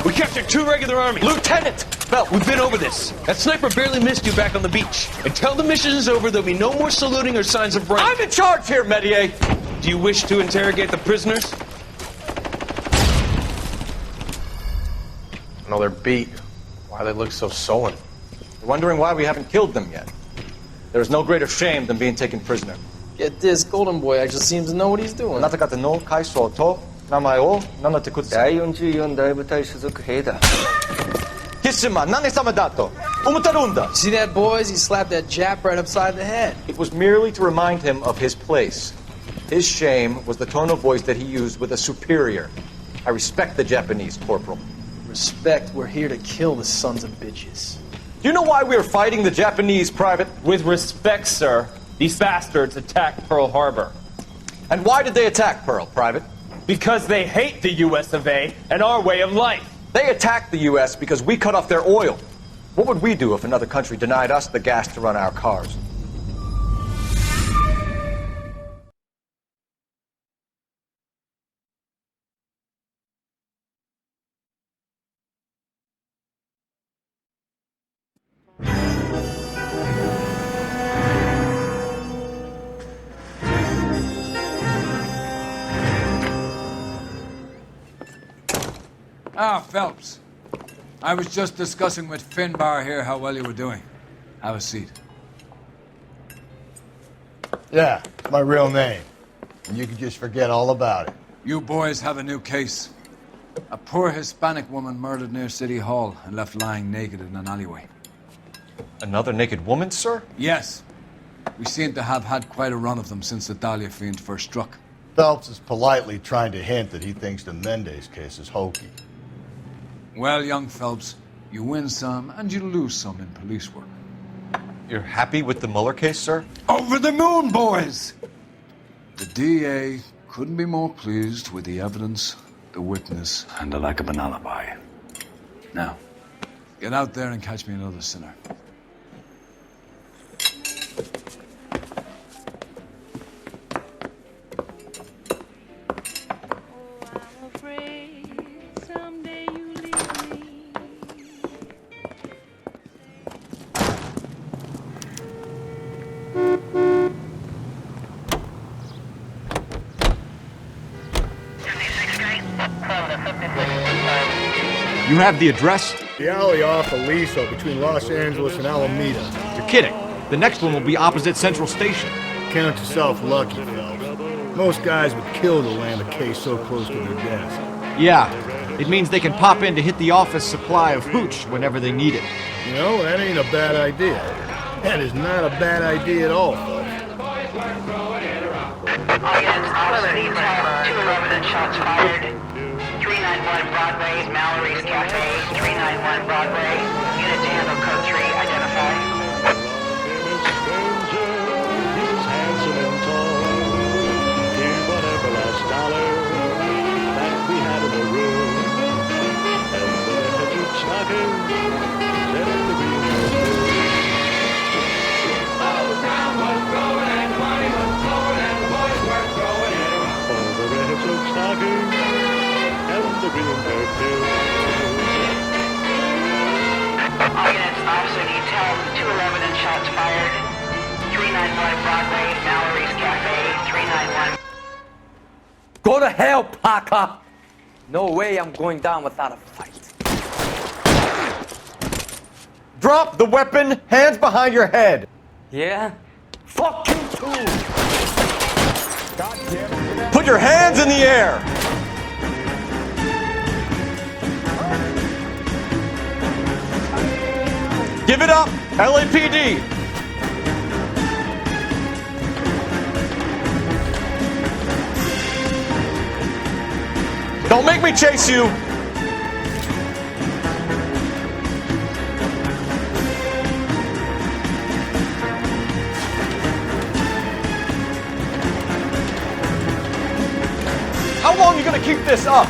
We captured 2 regular armies. Lieutenant! Phelps, we've been over this. That sniper barely missed you back on the beach. Until the mission is over, there'll be no more saluting or signs of rank. I'm in charge here, Medier! Do you wish to interrogate the prisoners? No, they're beat. Why they look so sullen? They're wondering why we haven't killed them yet. There's no greater shame than being taken prisoner. Get this, Golden Boy actually seems to know what he's doing. 나타가는 Caso to 나마요 나나테쿠츠. 자이온주의원 내부타에 수속해다. Kissima nane samadato. Umutarunda. See that, boys? He slapped that Jap right upside the head. It was merely to remind him of his place. His shame was the tone of voice that he used with a superior. I respect the Japanese, Corporal. Respect, we're here to kill the sons of bitches. Do you know why we are fighting the Japanese, Private? With respect, sir, these bastards attacked Pearl Harbor. And why did they attack Pearl, Private? Because they hate the US of A and our way of life. They attacked the U.S. because we cut off their oil. What would we do if another country denied us the gas to run our cars? Ah, Phelps. I was just discussing with Finbar here how well you were doing. Have a seat. Yeah, it's my real name. And you can just forget all about it. You boys have a new case. A poor Hispanic woman murdered near City Hall and left lying naked in an alleyway. Another naked woman, sir? Yes. We seem to have had quite a run of them since the Dahlia fiend first struck. Phelps is politely trying to hint that he thinks the Mendez case is hokey. Well, young Phelps, you win some and you lose some in police work. You're happy with the Mueller case, sir? Over the moon, boys! The DA couldn't be more pleased with the evidence, the witness, and the lack of an alibi. Now, get out there and catch me another sinner. You have the address? The alley off Aliso between Los Angeles and Alameda. You're kidding. The next one will be opposite Central Station. Count yourself lucky, Phelps. Most guys would kill to land a case so close to their desk. Yeah, it means they can pop in to hit the office supply of hooch whenever they need it. You know, that ain't a bad idea. That is not a bad idea at all, Phelps. All units, officer detail, 211 and shots fired. 391 Broadway, Mallory's Cafe, 391 Broadway. Unit to handle code 3, identify. He's handsome and tall. Give whatever last dollar that we had in the room. And the head stocking, said the green was blue. Oh, town was growing and the money was flowing and the boys were growing it around. Oh, the red stocking. The green bird too. All units, officer detail, 211 and shots fired. 391 Broadway, Mallory's Cafe, 391. Go to hell, Parker! No way I'm going down without a fight. Drop the weapon, hands behind your head! Yeah? Fuck you too! Put your hands in the air! Give it up, LAPD! Don't make me chase you! How long are you gonna keep this up?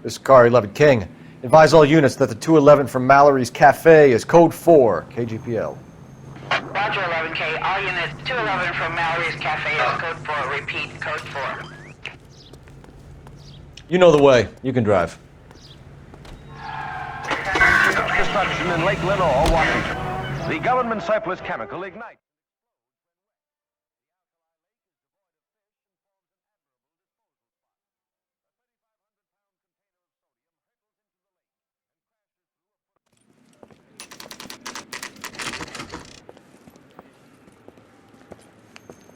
This is Car 11 King. Advise all units that the 211 from Mallory's Cafe is code 4, KGPL. Roger, 11K. All units, 211 from Mallory's Cafe is code 4. Repeat, code 4. You know the way. You can drive. Construction in Lake Lenore, Washington. The government surplus chemical ignites.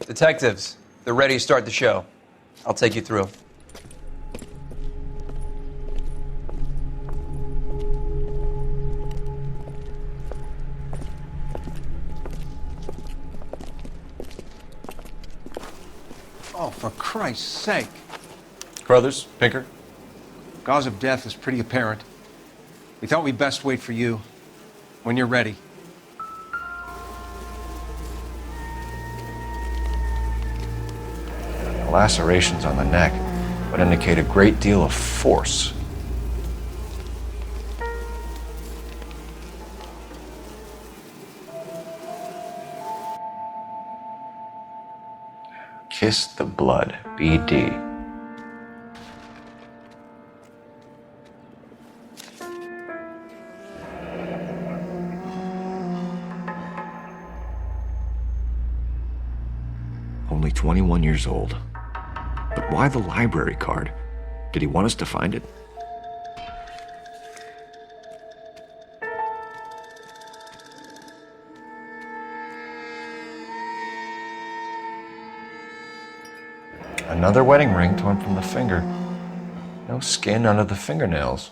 Detectives, they're ready to start the show. I'll take you through. Oh, for Christ's sake. Crothers, Pinker. Cause of death is pretty apparent. We thought we'd best wait for you. When you're ready. Lacerations on the neck would indicate a great deal of force. Kiss the blood, BD. Only 21 years old. But why the library card? Did he want us to find it? Another wedding ring torn from the finger. No skin under the fingernails.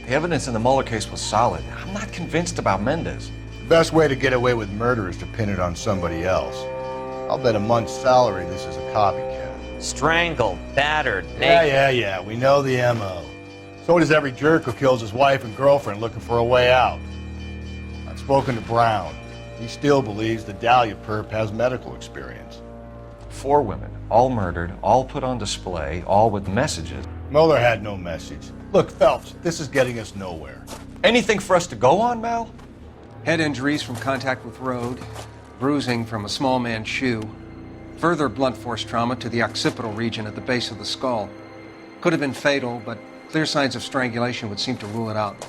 The evidence in the Mueller case was solid. I'm not convinced about Mendez. The best way to get away with murder is to pin it on somebody else. I'll bet a month's salary this is a copycat. Strangled, battered, naked. Yeah. We know the M.O. So does every jerk who kills his wife and girlfriend looking for a way out. I've spoken to Brown. He still believes the Dahlia perp has medical experience. 4 women, all murdered, all put on display, all with messages. Mueller had no message. Look, Phelps, this is getting us nowhere. Anything for us to go on, Mal? Head injuries from contact with road, bruising from a small man's shoe, further blunt force trauma to the occipital region at the base of the skull. Could have been fatal, but clear signs of strangulation would seem to rule it out.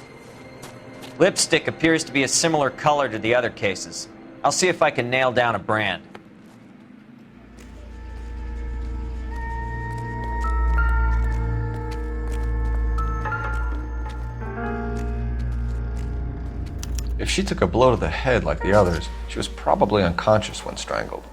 Lipstick appears to be a similar color to the other cases. I'll see if I can nail down a brand. If she took a blow to the head like the others, she was probably unconscious when strangled.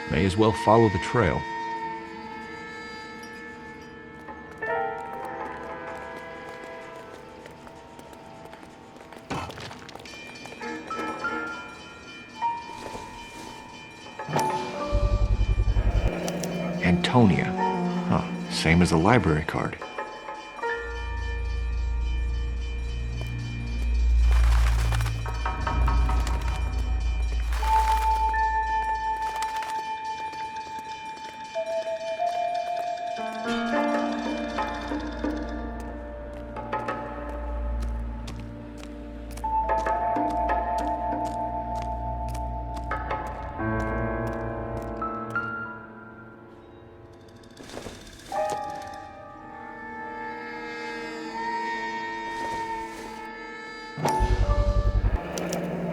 May as well follow the trail. Antonia. Huh, same as the library card.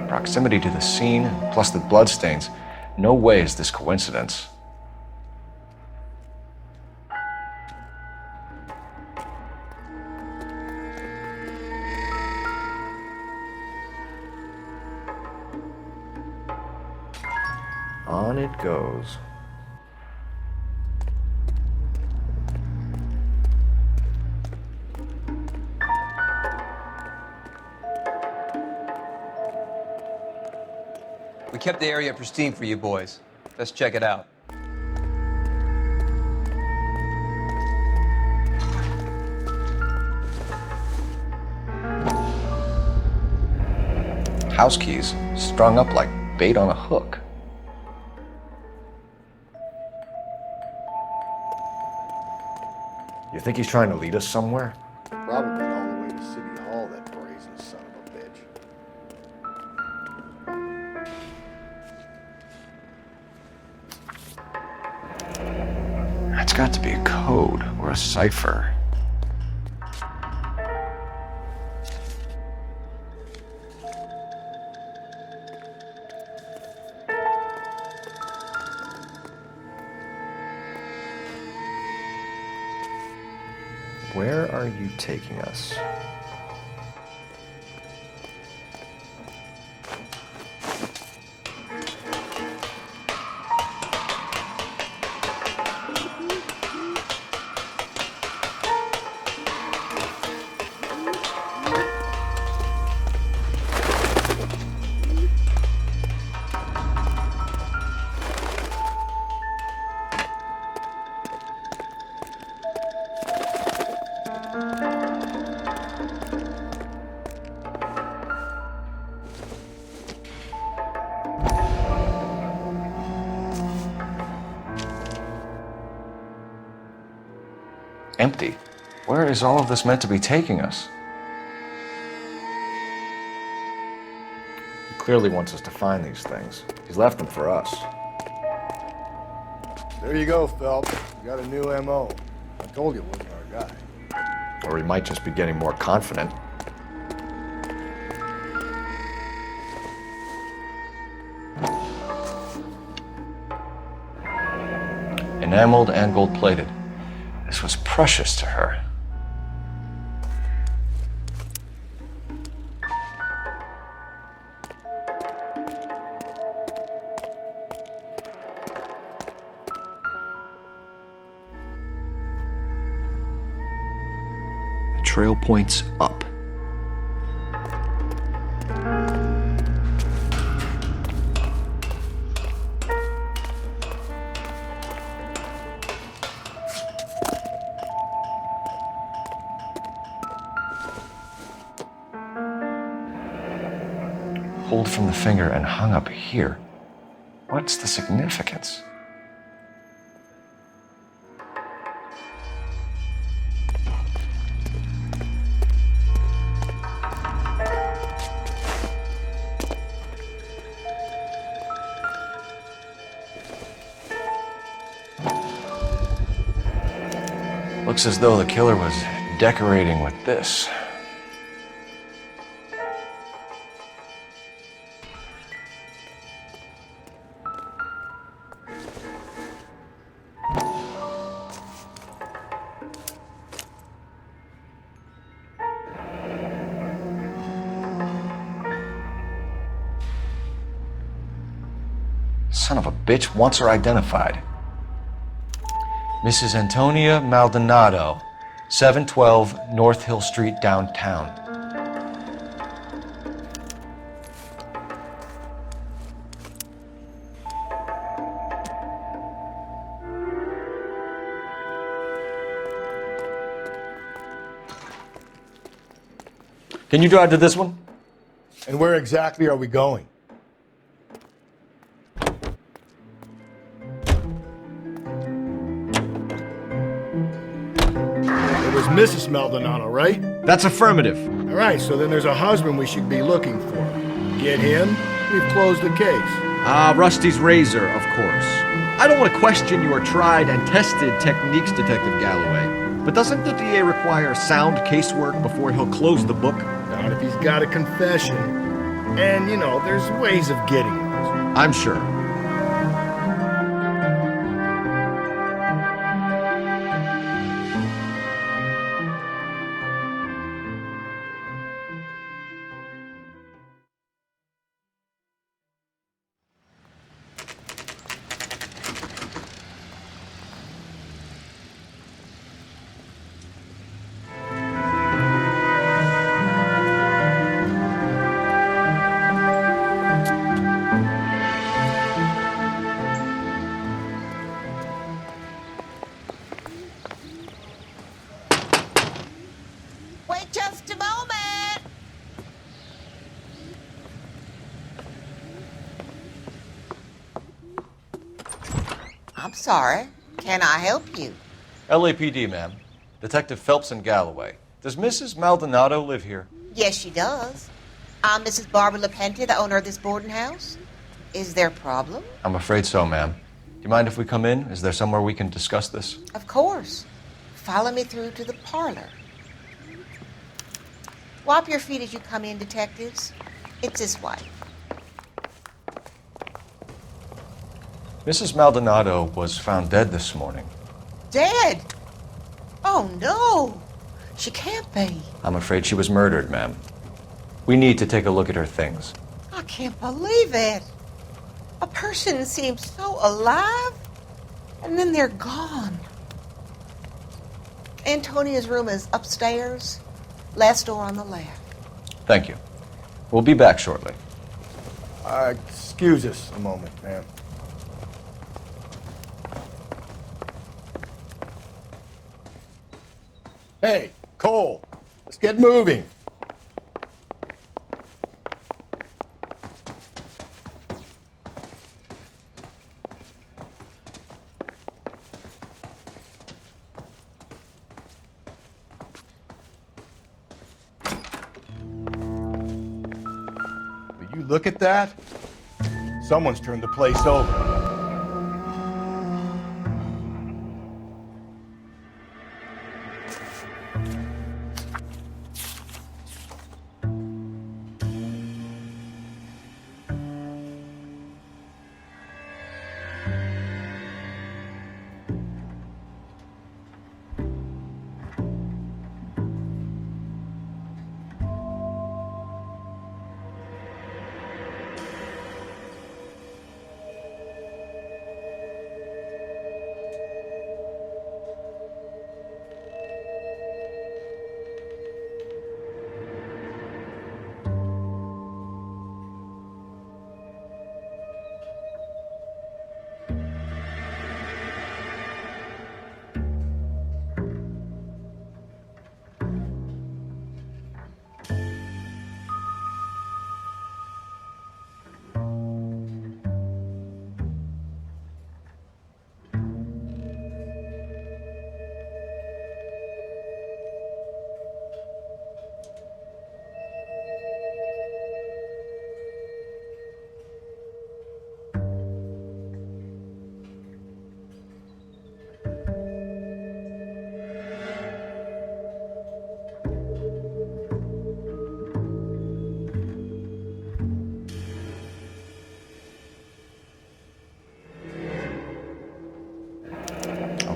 Proximity to the scene, plus the bloodstains. No way is this coincidence. On it goes. We kept the area pristine for you boys. Let's check it out. House keys strung up like bait on a hook. You think he's trying to lead us somewhere? Probably all the way to City Hall, that brazen son of a bitch. That's got to be a code or a cipher. Where are you taking us? Empty. Where is all of this meant to be taking us? He clearly wants us to find these things. He's left them for us. There you go, Phelps. You got a new M.O. I told you it wasn't our guy. Or he might just be getting more confident. Enameled and gold-plated. This was precious to her. The trail points up. Pulled from the finger and hung up here. What's the significance? Looks as though the killer was decorating with this. Son of a bitch wants her identified. Mrs. Antonia Maldonado, 712 North Hill Street, downtown. Can you drive to this one? And where exactly are we going? It was Mrs. Maldonado, right? That's affirmative. All right, so then there's a husband we should be looking for. Get him, we've closed the case. Rusty's razor, of course. I don't want to question your tried and tested techniques, Detective Galloway, but doesn't the DA require sound casework before he'll close the book? Not if he's got a confession. And, you know, there's ways of getting those. I'm sure. sorry. Can I help you? LAPD, ma'am. Detective Phelps and Galloway. Does Mrs. Maldonado live here? Yes, she does. I'm Mrs. Barbara LaPente, the owner of this boarding house. Is there a problem? I'm afraid so, ma'am. Do you mind if we come in? Is there somewhere we can discuss this? Of course. Follow me through to the parlor. Wipe your feet as you come in, detectives. It's his wife. Mrs. Maldonado was found dead this morning. Dead? Oh, no. She can't be. I'm afraid she was murdered, ma'am. We need to take a look at her things. I can't believe it. A person seems so alive, and then they're gone. Antonia's room is upstairs, last door on the left. Thank you. We'll be back shortly. Excuse us a moment, ma'am. Hey, Cole, let's get moving. Will you look at that? Someone's turned the place over.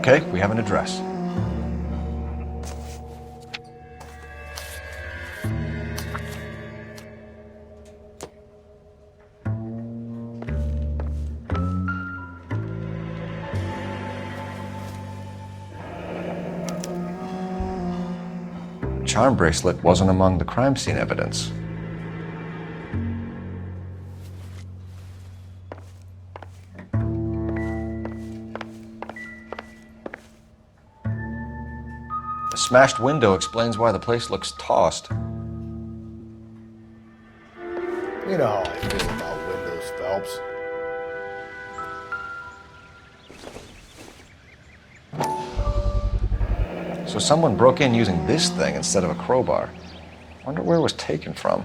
Okay, we have an address. Charm bracelet wasn't among the crime scene evidence. The smashed window explains why the place looks tossed. You know how I feel about windows, Phelps. So someone broke in using this thing instead of a crowbar. Wonder where it was taken from.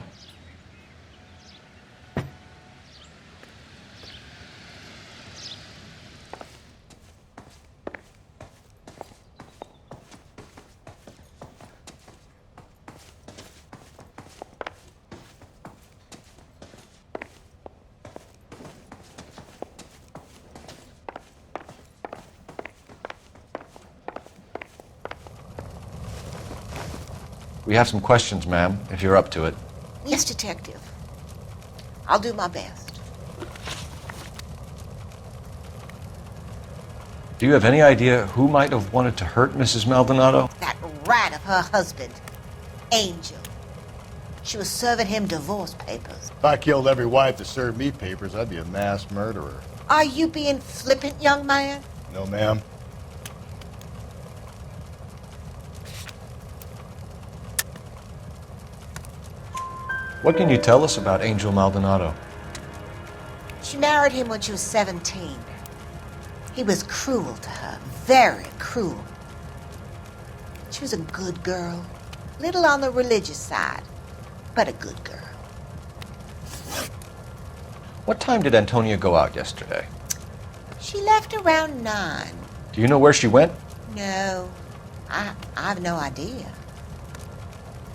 We have some questions, ma'am, if you're up to it. Yes, detective. I'll do my best. Do you have any idea who might have wanted to hurt Mrs. Maldonado? That rat of her husband, Angel. She was serving him divorce papers. If I killed every wife that served me papers, I'd be a mass murderer. Are you being flippant, young man? No, ma'am. What can you tell us about Angel Maldonado? She married him when she was 17. He was cruel to her, very cruel. She was a good girl, little on the religious side, but a good girl. What time did Antonia go out yesterday? She left around 9. Do you know where she went? No, I have no idea.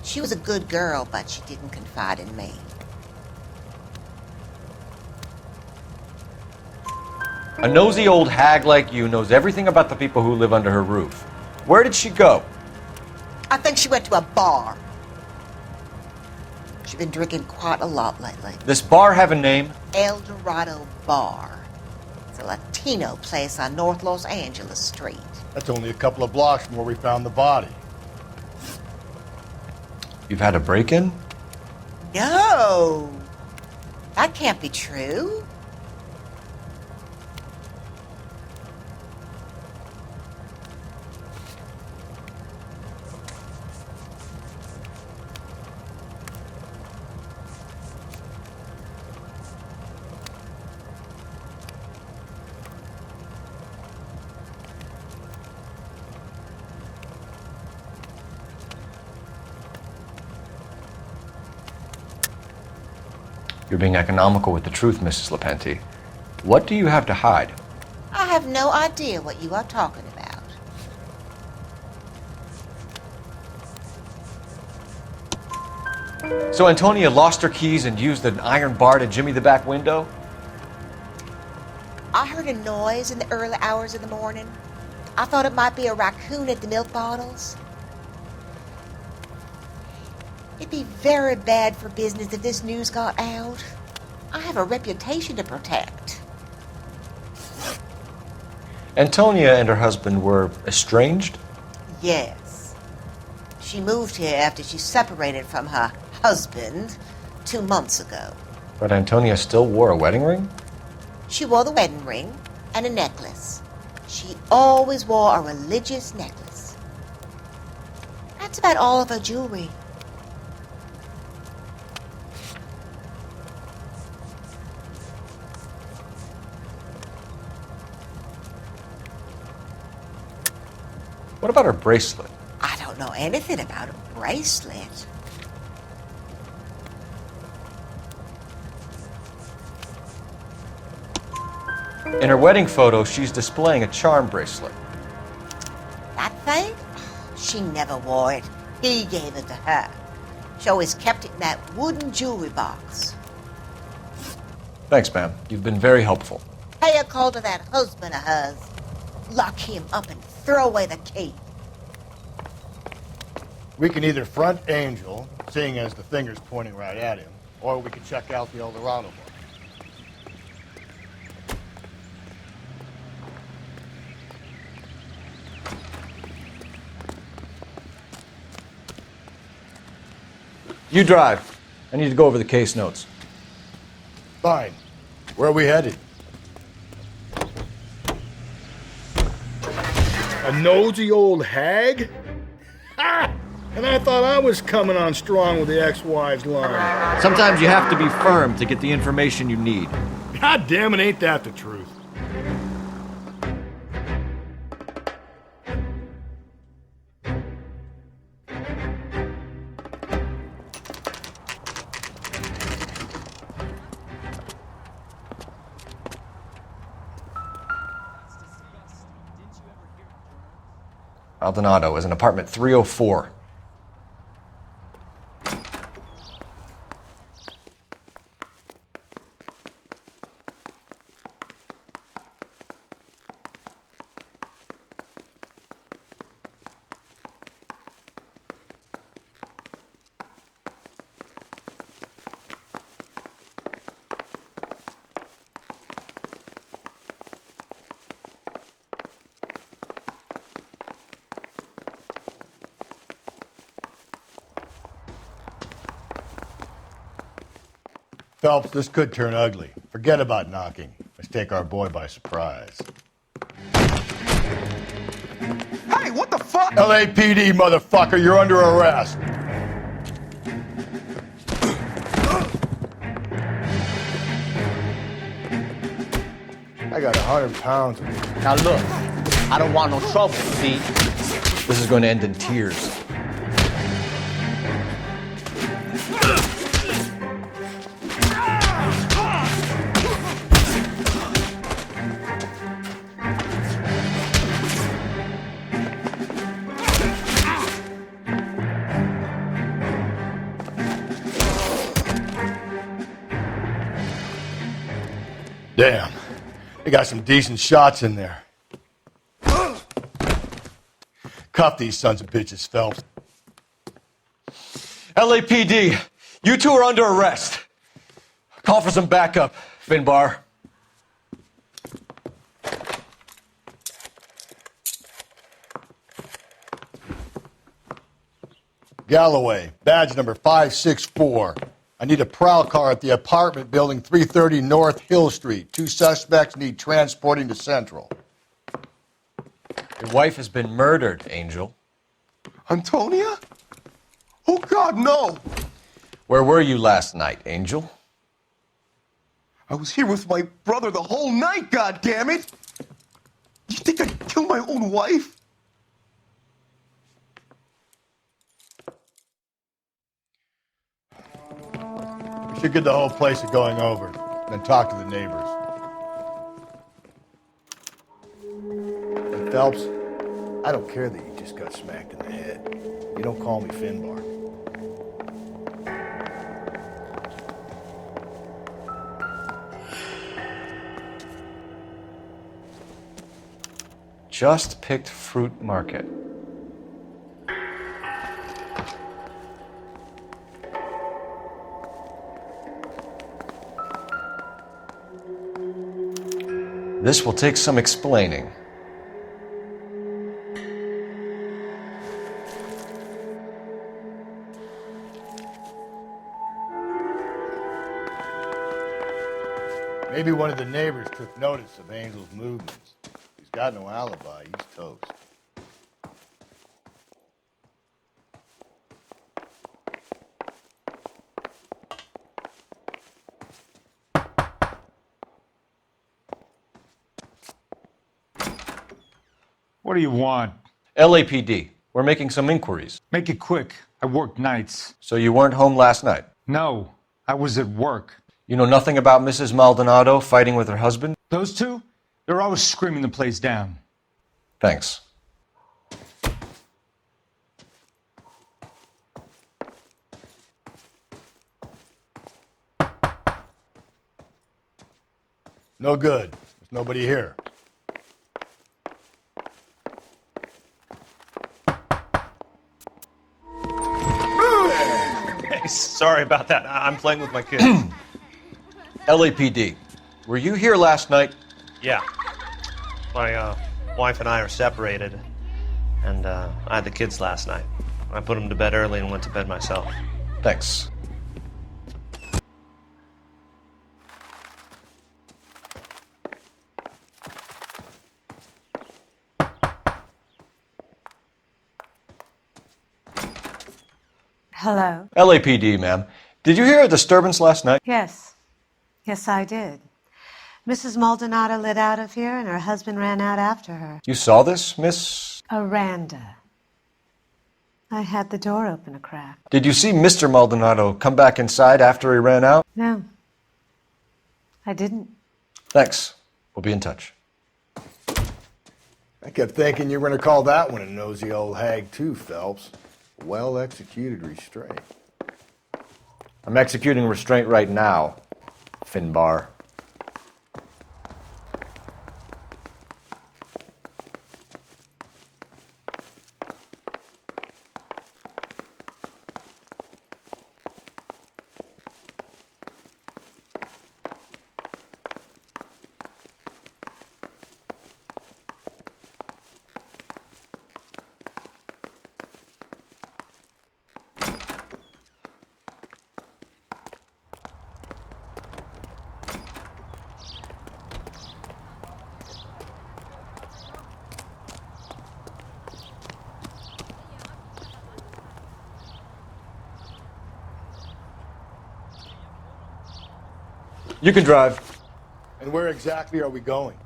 She was a good girl, but she didn't confide in me. A nosy old hag like you knows everything about the people who live under her roof. Where did she go? I think she went to a bar. She's been drinking quite a lot lately. This bar have a name? El Dorado Bar. It's a Latino place on North Los Angeles Street. That's only a couple of blocks from where we found the body. You've had a break-in? No! That can't be true. You're being economical with the truth, Mrs. Lepenti. What do you have to hide? I have no idea what you are talking about. So Antonia lost her keys and used an iron bar to jimmy the back window? I heard a noise in the early hours of the morning. I thought it might be a raccoon at the milk bottles. It'd be very bad for business if this news got out. I have a reputation to protect. Antonia and her husband were estranged? Yes. She moved here after she separated from her husband 2 months ago. But Antonia still wore a wedding ring? She wore the wedding ring and a necklace. She always wore a religious necklace. That's about all of her jewelry. What about her bracelet? I don't know anything about a bracelet. In her wedding photo, she's displaying a charm bracelet. That thing? She never wore it. He gave it to her. She always kept it in that wooden jewelry box. Thanks, ma'am. You've been very helpful. Pay a call to that husband of hers. Lock him up and throw away the key. We can either front Angel, seeing as the finger's pointing right at him, or we can check out the El Dorado bar. You drive. I need to go over the case notes. Fine. Where are we headed? A nosy old hag? Ha! And I thought I was coming on strong with the ex-wives line. Sometimes you have to be firm to get the information you need. God damn it, ain't that the truth? Maldonado is in apartment 304. Phelps, this could turn ugly. Forget about knocking. Let's take our boy by surprise. Hey, what the fuck? LAPD, motherfucker, you're under arrest. I got 100 pounds. Now look, I don't want no trouble, see? This is going to end in tears. Damn, they got some decent shots in there. Cuff these sons of bitches, Phelps. LAPD, you two are under arrest. Call for some backup, Finbar. Galloway, badge number 564. I need a prowl car at the apartment building 330 North Hill Street. 2 suspects need transporting to Central. Your wife has been murdered, Angel. Antonia? Oh, God, no! Where were you last night, Angel? I was here with my brother the whole night, goddammit! You think I'd kill my own wife? We should get the whole place a going over, then talk to the neighbors. And Phelps, I don't care that you just got smacked in the head. You don't call me Finbar. Just picked fruit market. This will take some explaining. Maybe one of the neighbors took notice of Angel's movements. He's got no alibi. He's toast. What do you want? LAPD, we're making some inquiries. Make it quick. I work nights. So you weren't home last night? No, I was at work. You know nothing about Mrs. Maldonado fighting with her husband? Those two? They're always screaming the place down. Thanks. No good. There's nobody here. Sorry about that. I'm playing with my kids. LAPD, were you here last night? Yeah. My wife and I are separated, and I had the kids last night. I put them to bed early and went to bed myself. Thanks. Hello? LAPD, ma'am. Did you hear a disturbance last night? Yes. Yes, I did. Mrs. Maldonado lit out of here, and her husband ran out after her. You saw this, Miss? Aranda. I had the door open a crack. Did you see Mr. Maldonado come back inside after he ran out? No. I didn't. Thanks. We'll be in touch. I kept thinking you were going to call that one a nosy old hag too, Phelps. Well-executed restraint. I'm executing restraint right now, Finbar. You can drive. And where exactly are we going?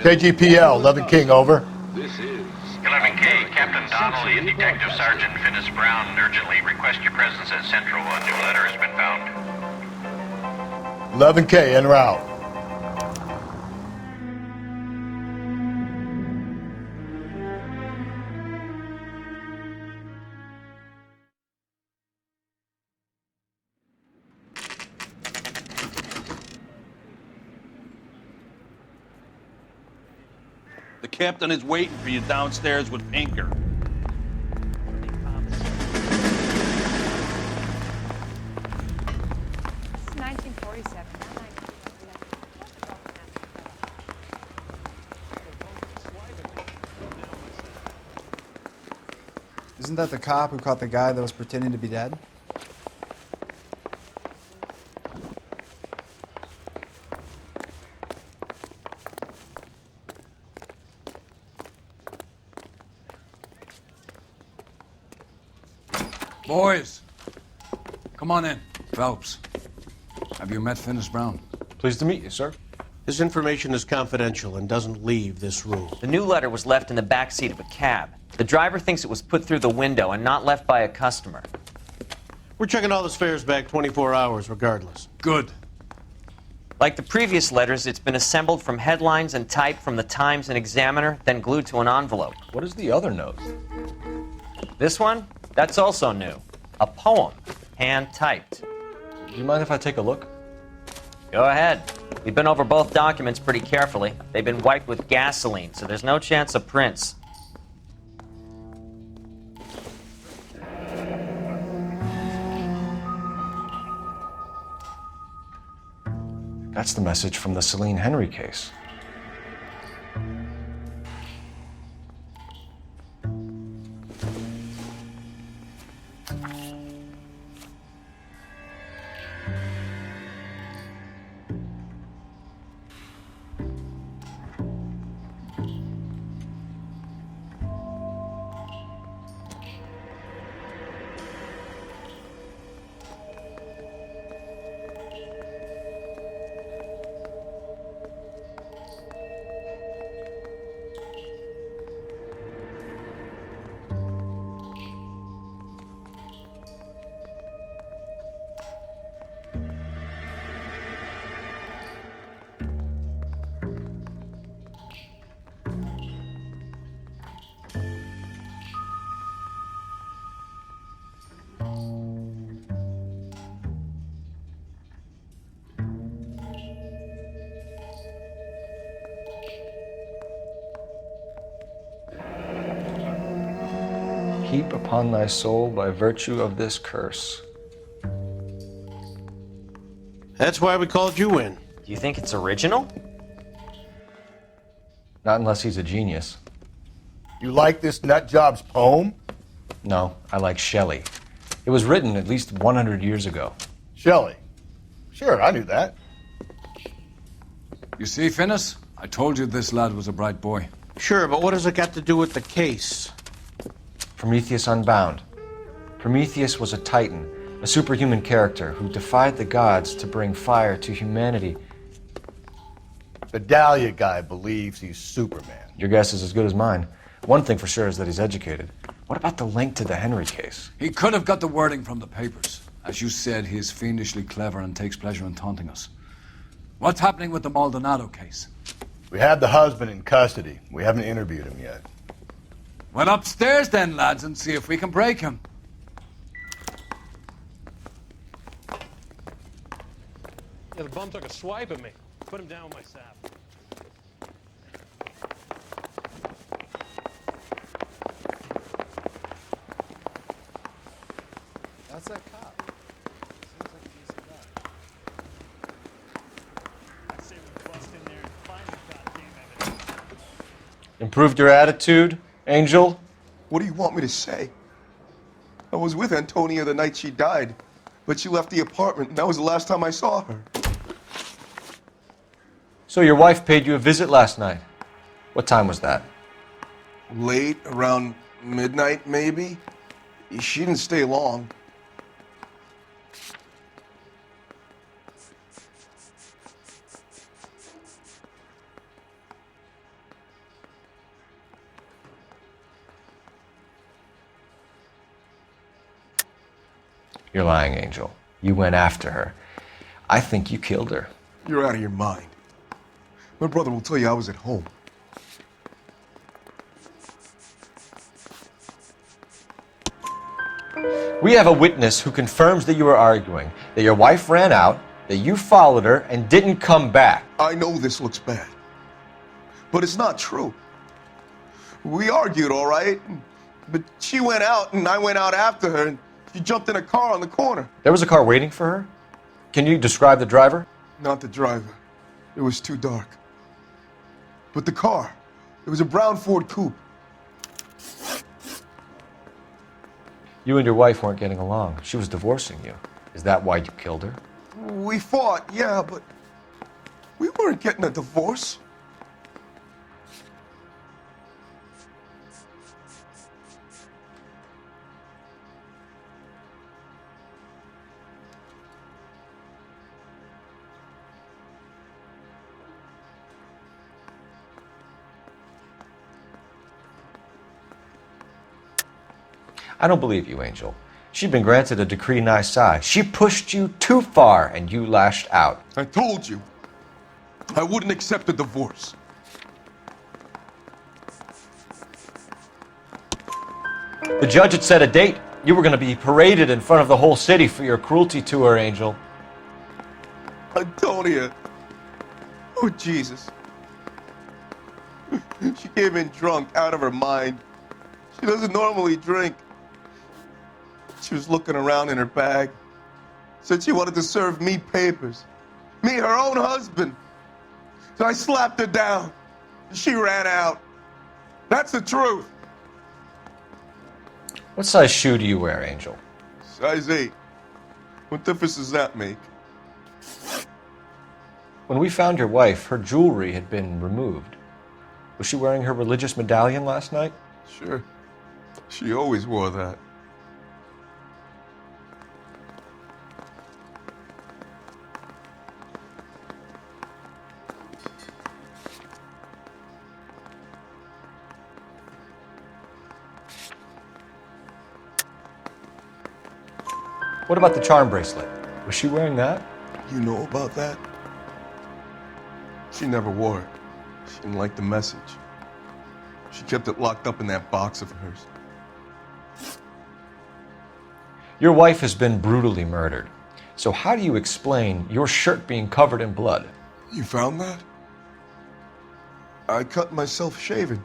KGPL, 11 King, over. 11K, Captain Donnelly and Detective Sergeant Finis Brown urgently request your presence at Central. A new letter has been found. 11K, en route. The captain is waiting for you downstairs with Pinker. It's 1947. Isn't that the cop who caught the guy that was pretending to be dead? Boys, come on in. Phelps, have you met Finis Brown? Pleased to meet you, sir. This information is confidential and doesn't leave this room. The new letter was left in the back seat of a cab. The driver thinks it was put through the window and not left by a customer. We're checking all the fares back 24 hours regardless. Good. Like the previous letters, it's been assembled from headlines and typed from the Times and Examiner, then glued to an envelope. What is the other note? This one? That's also new. A poem, hand-typed. Do you mind if I take a look? Go ahead. We've been over both documents pretty carefully. They've been wiped with gasoline, so there's no chance of prints. That's the message from the Celine Henry case. Heap upon thy soul by virtue of this curse. That's why we called you in. Do you think it's original? Not unless he's a genius. You like this nutjob's poem? No, I like Shelley. It was written at least 100 years ago. Shelley? Sure, I knew that. You see, Finis? I told you this lad was a bright boy. Sure, but what has it got to do with the case? Prometheus Unbound. Prometheus was a titan, a superhuman character who defied the gods to bring fire to humanity. The Dahlia guy believes he's Superman. Your guess is as good as mine. One thing for sure is that he's educated. What about the link to the Henry case? He could have got the wording from the papers. As you said, he is fiendishly clever and takes pleasure in taunting us. What's happening with the Maldonado case? We have the husband in custody. We haven't interviewed him yet. Well, upstairs then, lads, and see if we can break him. Yeah, the bum took a swipe at me. Put him down with my sap. That's that cop. Seems like a decent guy. I say we bust in there and find the goddamn evidence. Improved your attitude, Angel? What do you want me to say? I was with Antonia the night she died, but she left the apartment, and that was the last time I saw her. So your wife paid you a visit last night. What time was that? Late, around midnight, maybe? She didn't stay long. You're lying, Angel. You went after her. I think you killed her. You're out of your mind. My brother will tell you I was at home. We have a witness who confirms that you were arguing, that your wife ran out, that you followed her, and didn't come back. I know this looks bad, but it's not true. We argued, all right, but she went out and I went out after her and she jumped in a car on the corner. There was a car waiting for her? Can you describe the driver? Not the driver. It was too dark. But the car, it was a brown Ford coupe. You and your wife weren't getting along. She was divorcing you. Is that why you killed her? We fought, yeah, but we weren't getting a divorce. I don't believe you, Angel. She'd been granted a decree nisi. She pushed you too far, and you lashed out. I told you, I wouldn't accept a divorce. The judge had set a date. You were going to be paraded in front of the whole city for your cruelty to her, Angel. Antonia. Oh, Jesus. She came in drunk, out of her mind. She doesn't normally drink. She was looking around in her bag. Said she wanted to serve me papers. Me, her own husband. So I slapped her down. She ran out. That's the truth. What size shoe do you wear, Angel? Size 8. What difference does that make? When we found your wife, her jewelry had been removed. Was she wearing her religious medallion last night? Sure. She always wore that. What about the charm bracelet? Was she wearing that? You know about that? She never wore it. She didn't like the message. She kept it locked up in that box of hers. Your wife has been brutally murdered. So how do you explain your shirt being covered in blood? You found that? I cut myself shaving.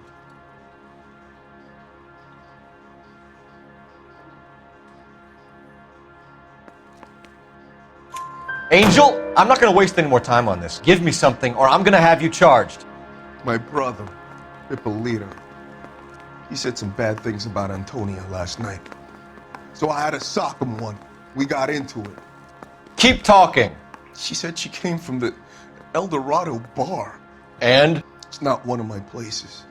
Angel, I'm not going to waste any more time on this. Give me something or I'm going to have you charged. My brother, Ippolito, he said some bad things about Antonia last night. So I had to sock him one. We got into it. Keep talking. She said she came from the El Dorado bar. And? It's not one of my places.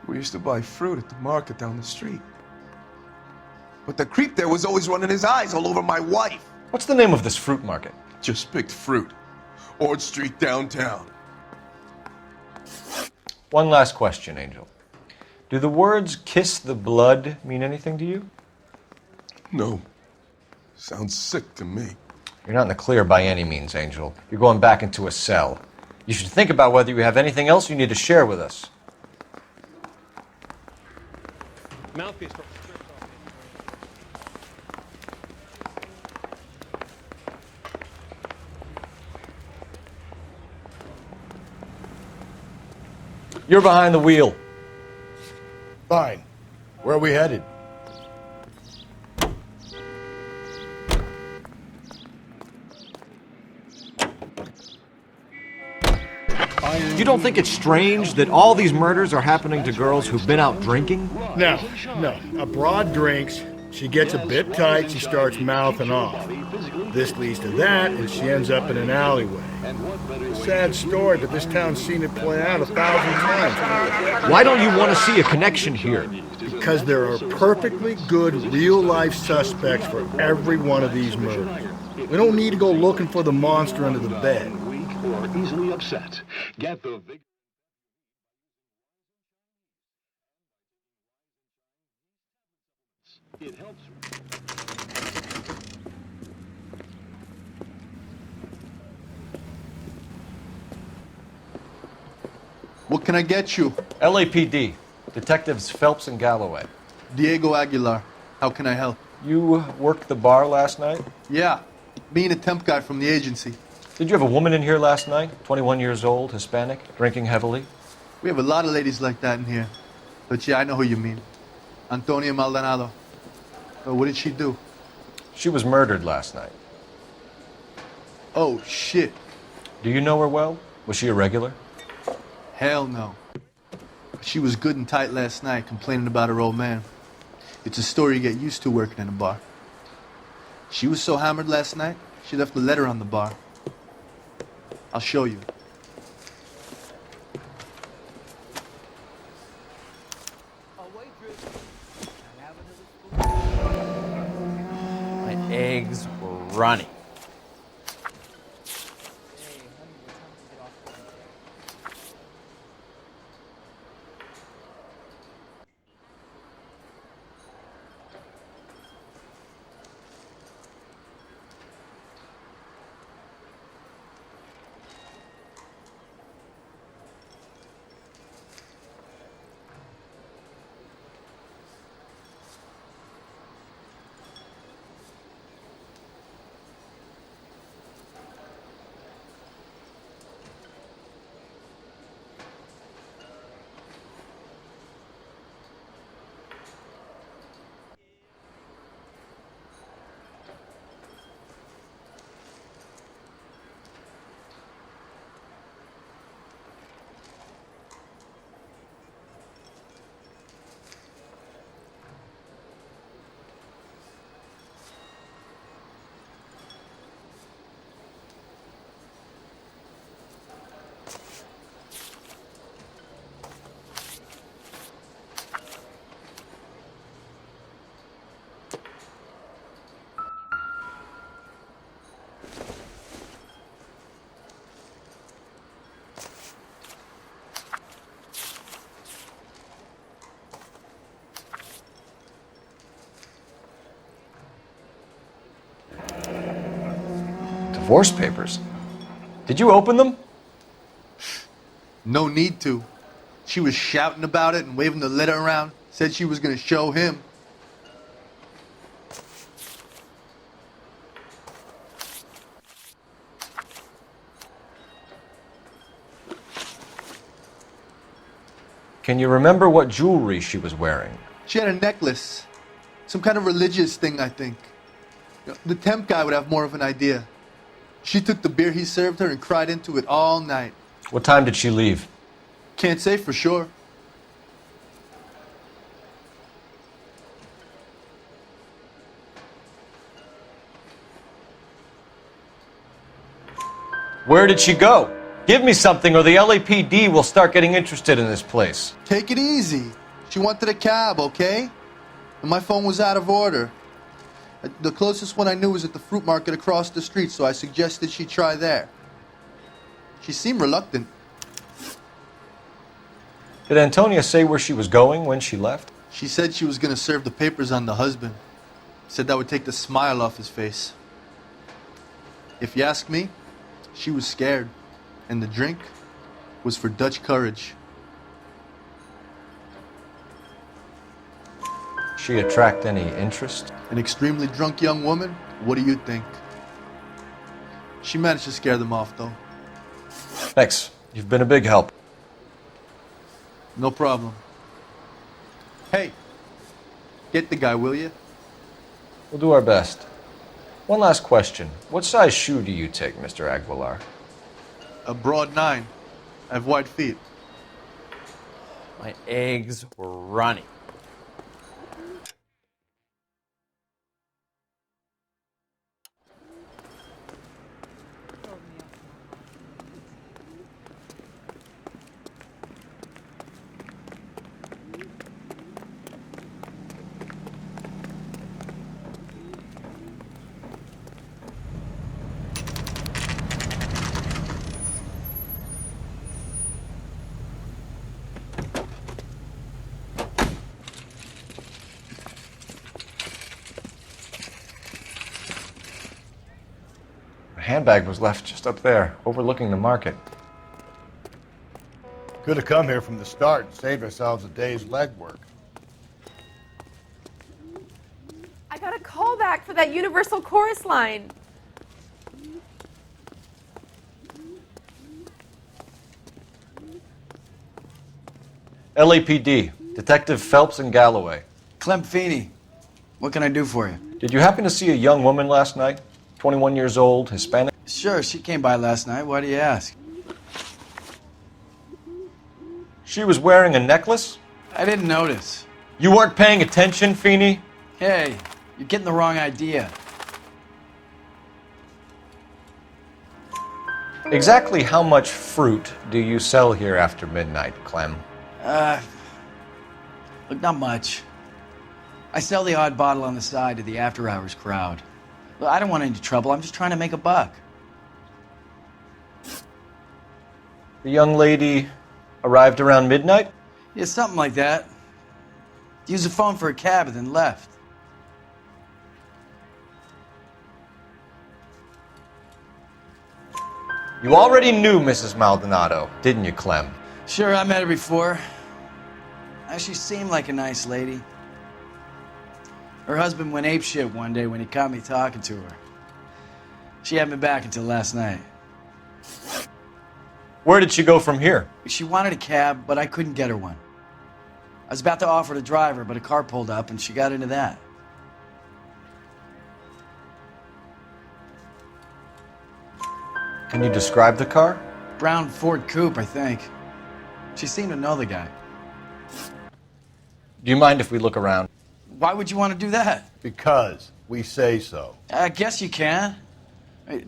We used to buy fruit at the market down the street. But the creep there was always running his eyes all over my wife. What's the name of this fruit market? Just picked fruit. Ord Street downtown. One last question, Angel. Do the words kiss the blood mean anything to you? No. Sounds sick to me. You're not in the clear by any means, Angel. You're going back into a cell. You should think about whether you have anything else you need to share with us. Mouthpiece. You're behind the wheel. Fine. Where are we headed? You don't think it's strange that all these murders are happening to girls who've been out drinking? No. A broad drinks, she gets a bit tight, she starts mouthing off. This leads to that, and she ends up in an alleyway. Sad story, but this town's seen it play out 1,000 times. Why don't you want to see a connection here? Because there are perfectly good real-life suspects for every one of these murders. We don't need to go looking for the monster under the bed. Or easily upset. Get the it helps. What can I get you? LAPD. Detectives Phelps and Galloway. Diego Aguilar. How can I help? You worked the bar last night? Yeah. Me and a temp guy from the agency. Did you have a woman in here last night? 21 years old, Hispanic, drinking heavily? We have a lot of ladies like that in here. But yeah, I know who you mean. Antonia Maldonado. What did she do? She was murdered last night. Oh, shit. Do you know her well? Was she a regular? Hell no. She was good and tight last night, complaining about her old man. It's a story you get used to working in a bar. She was so hammered last night, she left a letter on the bar. I'll show you. My eggs were runny. Divorce papers? Did you open them? No need to. She was shouting about it and waving the letter around. Said she was going to show him. Can you remember what jewelry she was wearing? She had a necklace. Some kind of religious thing, I think. The temp guy would have more of an idea. She took the beer he served her and cried into it all night. What time did she leave? Can't say for sure. Where did she go? Give me something or the LAPD will start getting interested in this place. Take it easy. She wanted a cab, okay? And my phone was out of order. The closest one I knew was at the fruit market across the street, so I suggested she try there. She seemed reluctant. Did Antonia say where she was going when she left? She said she was going to serve the papers on the husband. Said that would take the smile off his face. If you ask me, she was scared. And the drink was for Dutch courage. She attract any interest? An extremely drunk young woman? What do you think? She managed to scare them off, though. Thanks. You've been a big help. No problem. Hey, get the guy, will you? We'll do our best. One last question. What size shoe do you take, Mr. Aguilar? A broad 9. I have wide feet. My eggs were runny. Handbag was left just up there, overlooking the market. Could have come here from the start and saved ourselves a day's legwork. I got a call back for that Universal Chorus line. LAPD, Detective Phelps and Galloway. Clem Feeney, what can I do for you? Did you happen to see a young woman last night? 21 years old, Hispanic? Sure, she came by last night. Why do you ask? She was wearing a necklace? I didn't notice. You weren't paying attention, Feeney? Hey, you're getting the wrong idea. Exactly how much fruit do you sell here after midnight, Clem? Look, not much. I sell the odd bottle on the side to the after-hours crowd. Look, I don't want any trouble. I'm just trying to make a buck. The young lady arrived around midnight? Yeah, something like that. Used the phone for a cab and then left. You already knew Mrs. Maldonado, didn't you, Clem? Sure, I met her before. She seemed like a nice lady. Her husband went apeshit one day when he caught me talking to her. She hadn't been back until last night. Where did she go from here? She wanted a cab, but I couldn't get her one. I was about to offer to drive her, but a car pulled up and she got into that. Can you describe the car? Brown Ford Coupe, I think. She seemed to know the guy. Do you mind if we look around? Why would you want to do that? Because we say so. I guess you can.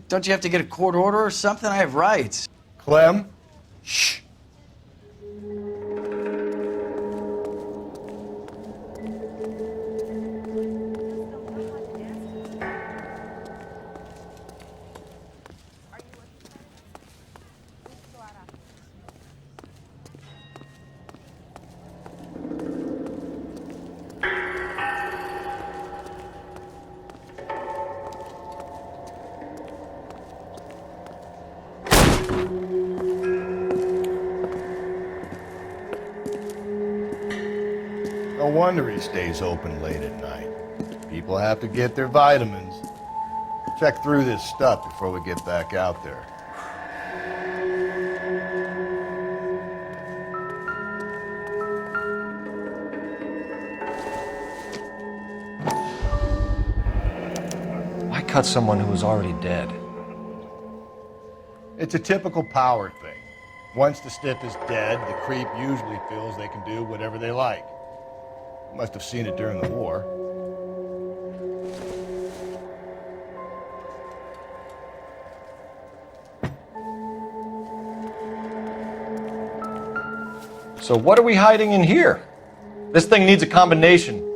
Don't you have to get a court order or something? I have rights. Clem? Shh. No wonder he stays open late at night. People have to get their vitamins. Check through this stuff before we get back out there. Why cut someone who was already dead? It's a typical power thing. Once the stiff is dead, the creep usually feels they can do whatever they like. Must have seen it during the war. So what are we hiding in here? This thing needs a combination.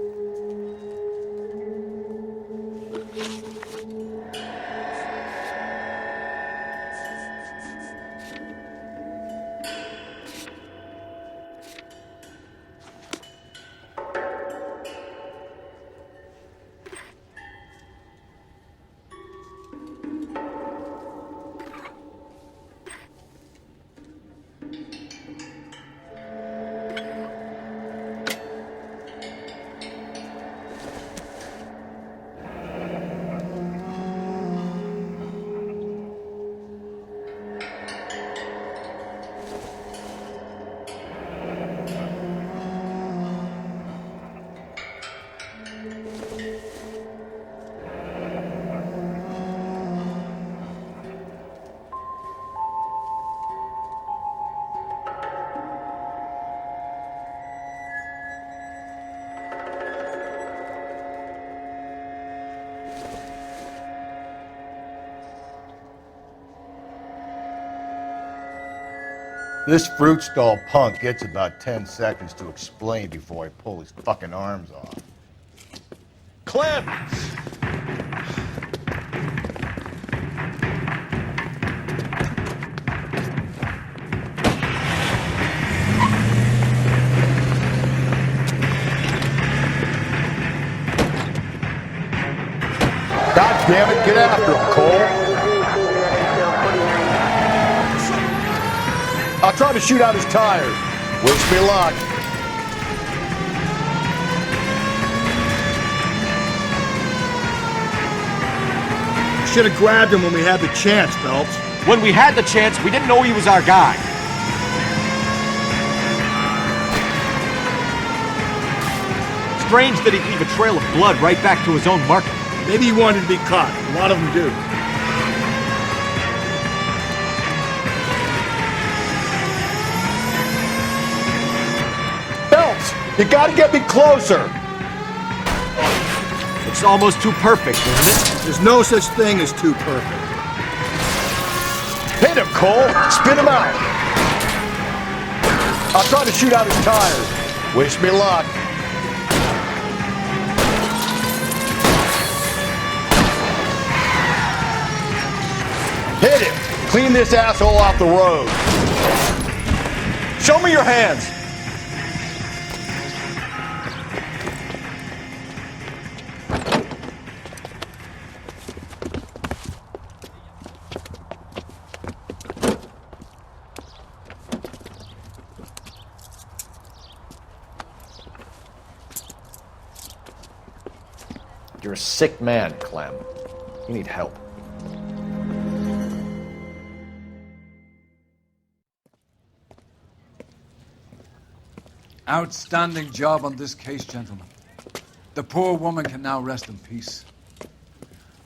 This fruit stall punk gets about 10 seconds to explain before I pull his fucking arms off. Clem! God damn it, get after him, Cole! I'll try to shoot out his tires. Wish me luck. Should have grabbed him when we had the chance, Phelps. When we had the chance, we didn't know he was our guy. Strange that he'd leave a trail of blood right back to his own market. Maybe he wanted to be caught. A lot of them do. Phelps, you gotta get me closer. It's almost too perfect, isn't it? There's no such thing as too perfect. Hit him, Cole. Spin him out. I'll try to shoot out his tires. Wish me luck. Hit him. Clean this asshole off the road. Show me your hands. You're a sick man, Clem. You need help. Outstanding job on this case, gentlemen. The poor woman can now rest in peace.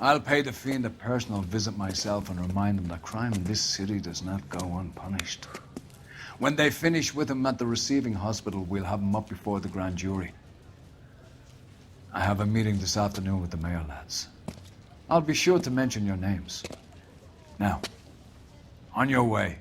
I'll pay the fiend a personal visit myself and remind him that crime in this city does not go unpunished. When they finish with him at the receiving hospital, we'll have him up before the grand jury. I have a meeting this afternoon with the mayor lads. I'll be sure to mention your names. Now, on your way.